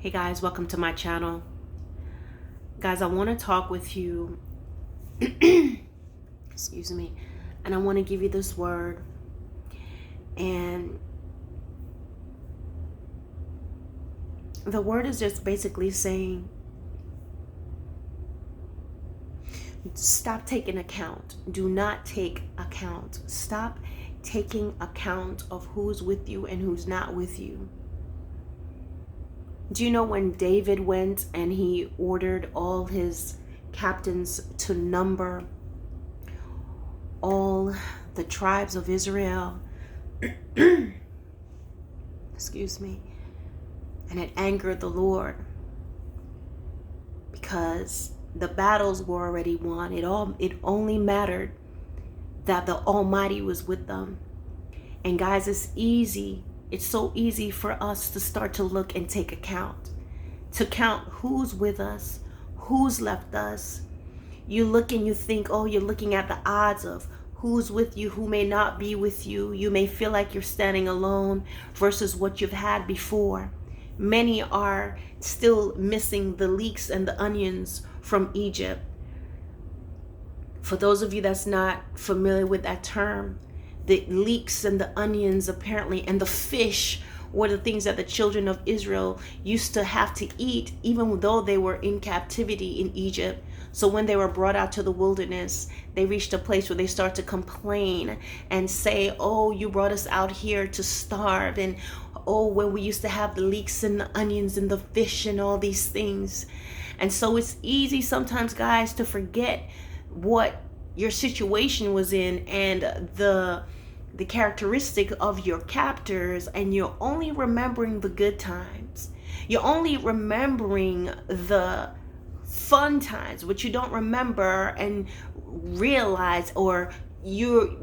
Hey guys, welcome to my channel. Guys, I want to talk with you, excuse me, and I want to give you this word. And the word is just basically saying, stop taking account. Do not take account. Stop taking account of who's with you and who's not with you. Do you know when David went and he ordered all his captains to number all the tribes of Israel? Excuse me. And it angered the Lord because the battles were already won. It only mattered that the Almighty was with them. And guys, it's so easy for us to start to look and take account, to count who's with us, who's left us. You look and you think, oh, you're looking at the odds of who's with you, who may not be with you. You may feel like you're standing alone versus what you've had before. Many are still missing the leeks and the onions from Egypt. For those of you that's not familiar with that term, the leeks and the onions apparently and the fish were the things that the children of Israel used to have to eat even though they were in captivity in Egypt. So when they were brought out to the wilderness, they reached a place where they start to complain and say, oh, you brought us out here to starve, and oh, where we used to have the leeks and the onions and the fish and all these things. And so it's easy sometimes, guys, to forget what your situation was in and the characteristic of your captors, and you're only remembering the good times. You're only remembering the fun times, but you don't remember and realize, or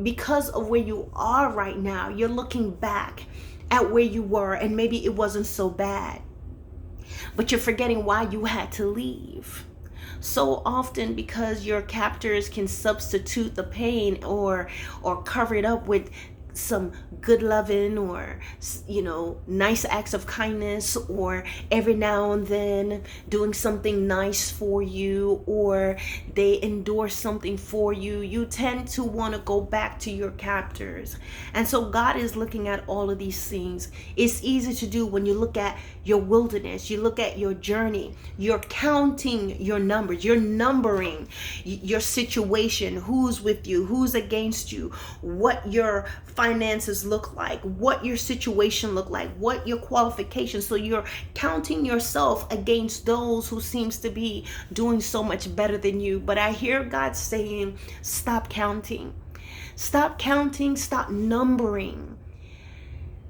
because of where you are right now, you're looking back at where you were and maybe it wasn't so bad, but you're forgetting why you had to leave. So often, because your captors can substitute the pain or cover it up with some good loving or nice acts of kindness, or every now and then doing something nice for you, or they endorse something for you, you tend to want to go back to your captors. And so God is looking at all of these things. It's easy to do when you look at your wilderness, you look at your journey, you're counting your numbers, you're numbering your situation, who's with you, who's against you, what your finances look like, what your situation look like, what your qualifications. So you're counting yourself against those who seems to be doing so much better than you. But I hear God saying, stop counting. Stop counting, stop numbering.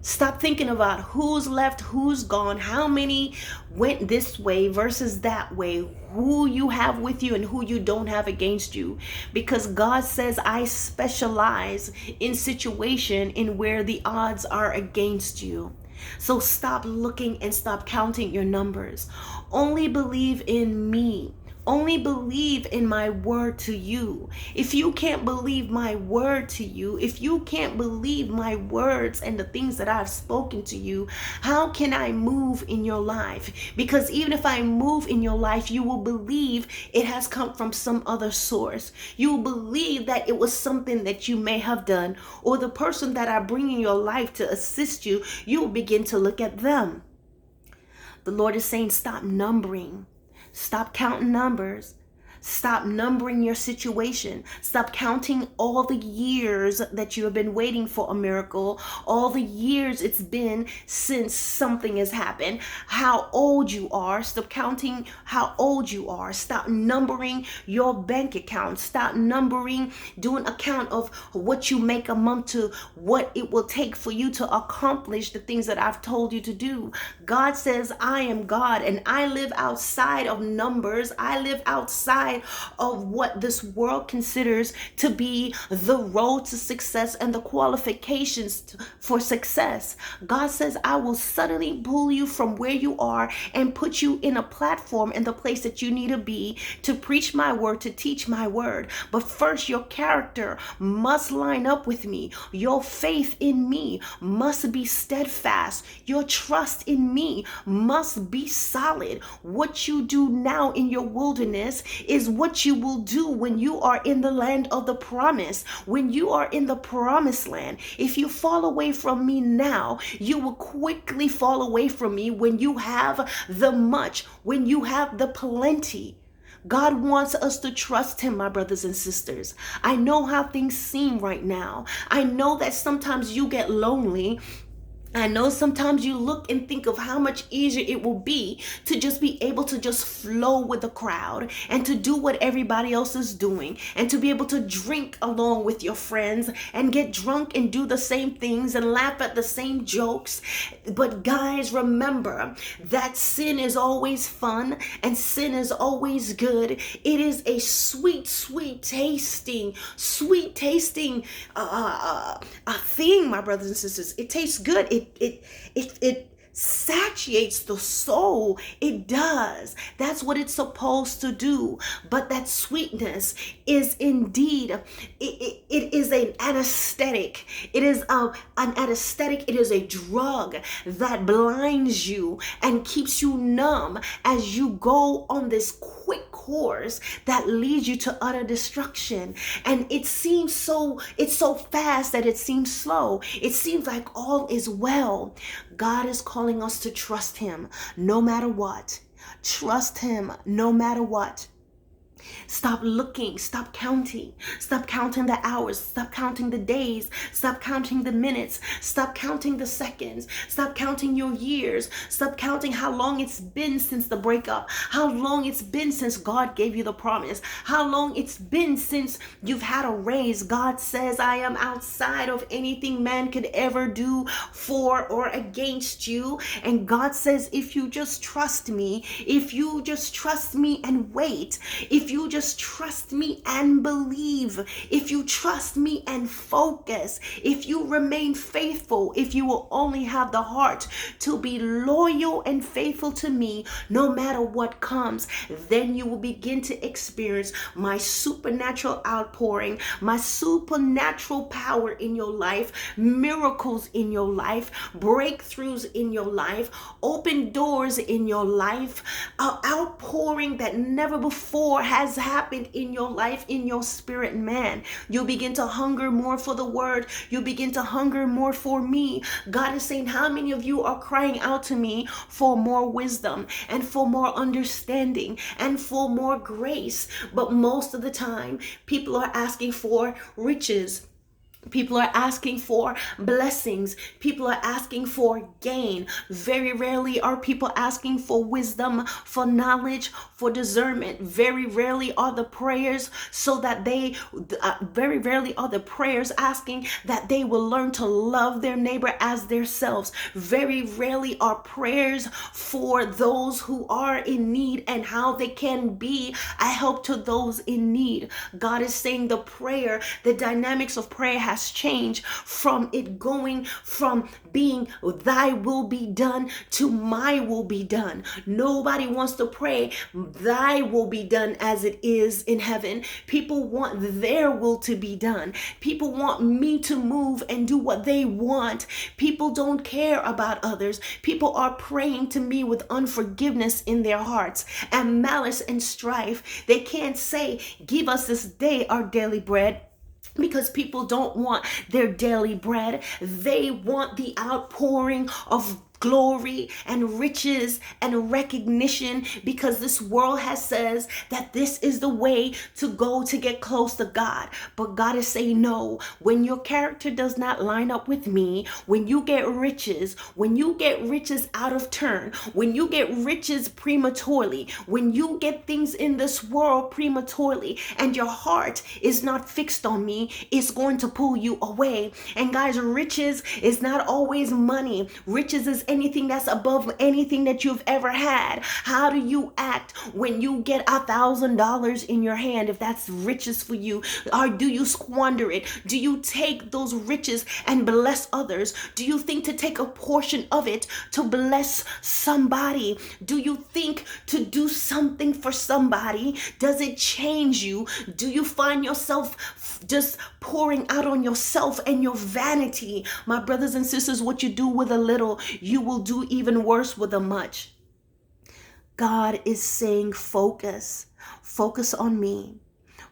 Stop thinking about who's left, who's gone, how many went this way versus that way, who you have with you and who you don't have against you. Because God says, I specialize in situation in where the odds are against you. So stop looking and stop counting your numbers. Only believe in me. Only believe in my word to you. If you can't believe my word to you, if you can't believe my words and the things that I've spoken to you, how can I move in your life? Because even if I move in your life, you will believe it has come from some other source. You will believe that it was something that you may have done, or the person that I bring in your life to assist you, you will begin to look at them. The Lord is saying, stop numbering. Stop counting numbers. Stop numbering your situation. Stop counting all the years that you have been waiting for a miracle, all the years it's been since something has happened, how old you are. Stop counting how old you are. Stop numbering your bank account. Stop numbering, doing a count of what you make a month to what it will take for you to accomplish the things that I've told you to do. God says, I am God and I live outside of numbers. I live outside outside of what this world considers to be the road to success and the qualifications for success. God says, I will suddenly pull you from where you are and put you in a platform in the place that you need to be to preach my word, to teach my word. But first, your character must line up with me. Your faith in me must be steadfast. Your trust in me must be solid. What you do now in your wilderness is what you will do when you are in the land of the promise, when you are in the promised land. If you fall away from me now, you will quickly fall away from me when you have the much, when you have the plenty. God wants us to trust him, my brothers and sisters. I know how things seem right now. I know that sometimes you get lonely. I know sometimes you look and think of how much easier it will be to just be able to just flow with the crowd and to do what everybody else is doing and to be able to drink along with your friends and get drunk and do the same things and laugh at the same jokes. But guys, remember that sin is always fun and sin is always good. It is a sweet tasting thing, my brothers and sisters. It tastes good. It satiates the soul. It does. That's what it's supposed to do. But that sweetness is indeed, it is an anesthetic. It is an anesthetic. It is a drug that blinds you and keeps you numb as you go on this quick course that leads you to utter destruction. And it's so fast that it seems slow. It seems like all is well. God is calling us to trust him no matter what. Trust him no matter what. Stop looking, stop counting the hours, stop counting the days, stop counting the minutes, stop counting the seconds, stop counting your years, stop counting how long it's been since the breakup, how long it's been since God gave you the promise, how long it's been since you've had a raise. God says, I am outside of anything man could ever do for or against you. And God says, if you just trust me, if you just trust me and wait, if you just trust me and believe, if you trust me and focus, if you remain faithful, if you will only have the heart to be loyal and faithful to me, no matter what comes, then you will begin to experience my supernatural outpouring, my supernatural power in your life, miracles in your life, breakthroughs in your life, open doors in your life, an outpouring that never before has happened in your life, in your spirit, man. You'll begin to hunger more for the word. You begin to hunger more for me. God is saying, how many of you are crying out to me for more wisdom and for more understanding and for more grace? But most of the time, people are asking for riches. People are asking for blessings. People are asking for gain. Very rarely are people asking for wisdom, for knowledge, for discernment. Very rarely are the prayers very rarely are the prayers asking that they will learn to love their neighbor as themselves. Very rarely are prayers for those who are in need and how they can be a help to those in need. God is saying the dynamics of prayer has changed from it going from being thy will be done to my will be done. Nobody wants to pray thy will be done as it is in heaven. People want their will to be done. People want me to move and do what they want. People don't care about others. People are praying to me with unforgiveness in their hearts and malice and strife. They can't say, give us this day our daily bread, because people don't want their daily bread. They want the outpouring of glory and riches and recognition, because this world has says that this is the way to go to get close to God. But God is saying, no, when your character does not line up with me, when you get riches out of turn, when you get riches prematurely, when you get things in this world prematurely, and your heart is not fixed on me, it's going to pull you away. And guys, riches is not always money. Riches is anything that's above anything that you've ever had. How do you act when you get $1,000 in your hand, if that's riches for you? Or do you squander it? Do you take those riches and bless others? Do you think to take a portion of it to bless somebody? Do you think to do something for somebody? Does it change you? Do you find yourself just pouring out on yourself and your vanity? My brothers and sisters, what you do with a little, you will do even worse with a much. God is saying, focus on me.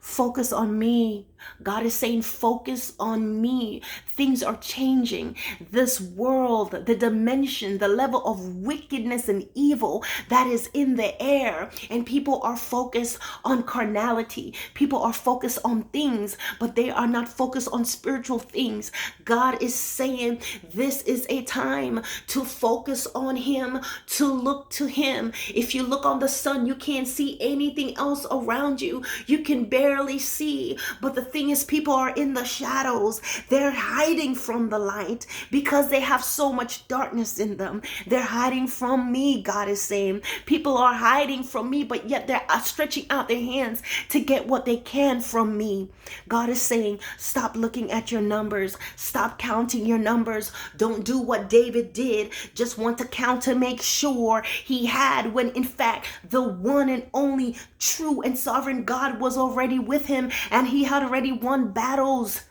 Focus on me. God is saying, focus on me. Things are changing. This world, the dimension, the level of wickedness and evil that is in the air, and people are focused on carnality. People are focused on things, but they are not focused on spiritual things. God is saying this is a time to focus on Him, to look to Him. If you look on the sun, you can't see anything else around you. You can barely see. But the thing is, people are in the shadows. They're hiding from the light because they have so much darkness in them. They're hiding from me, God is saying. People are hiding from me, but yet they're stretching out their hands to get what they can from me. God is saying, stop looking at your numbers. Stop counting your numbers. Don't do what David did. Just want to count to make sure he had, when in fact the one and only true and sovereign God was already with him, and he had already won battles.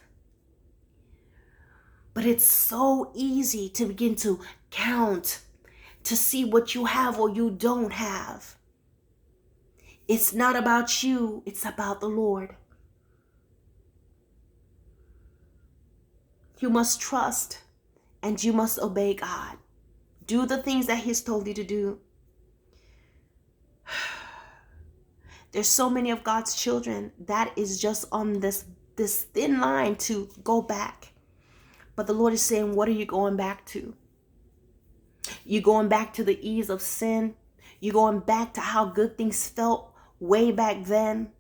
But it's so easy to begin to count, to see what you have or you don't have. It's not about you, it's about the Lord. You must trust and you must obey God. Do the things that He's told you to do. There's so many of God's children that is just on this thin line to go back. But the Lord is saying, what are you going back to? You going back to the ease of sin? You going back to how good things felt way back then?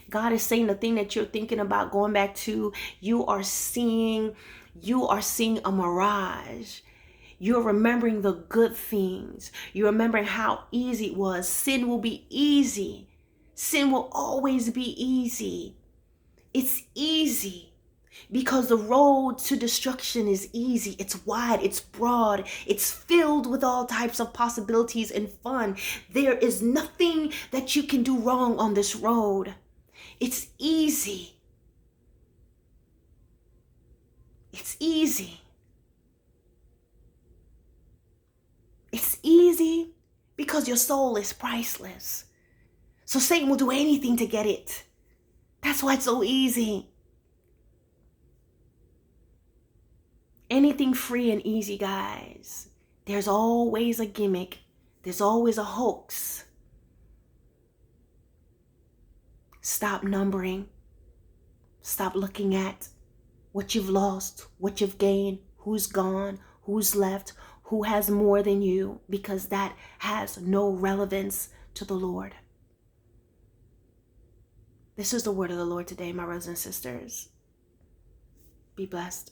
God is saying the thing that you're thinking about going back to, you are seeing a mirage. You're remembering the good things. You're remembering how easy it was. Sin will be easy. Sin will always be easy. It's easy because the road to destruction is easy. It's wide. It's broad. It's filled with all types of possibilities and fun. There is nothing that you can do wrong on this road. It's easy. It's easy. It's easy because your soul is priceless. So Satan will do anything to get it. That's why it's so easy. Anything free and easy, guys. There's always a gimmick. There's always a hoax. Stop numbering. Stop looking at what you've lost, what you've gained, who's gone, who's left, who has more than you, because that has no relevance to the Lord. This is the word of the Lord today, my brothers and sisters. Be blessed.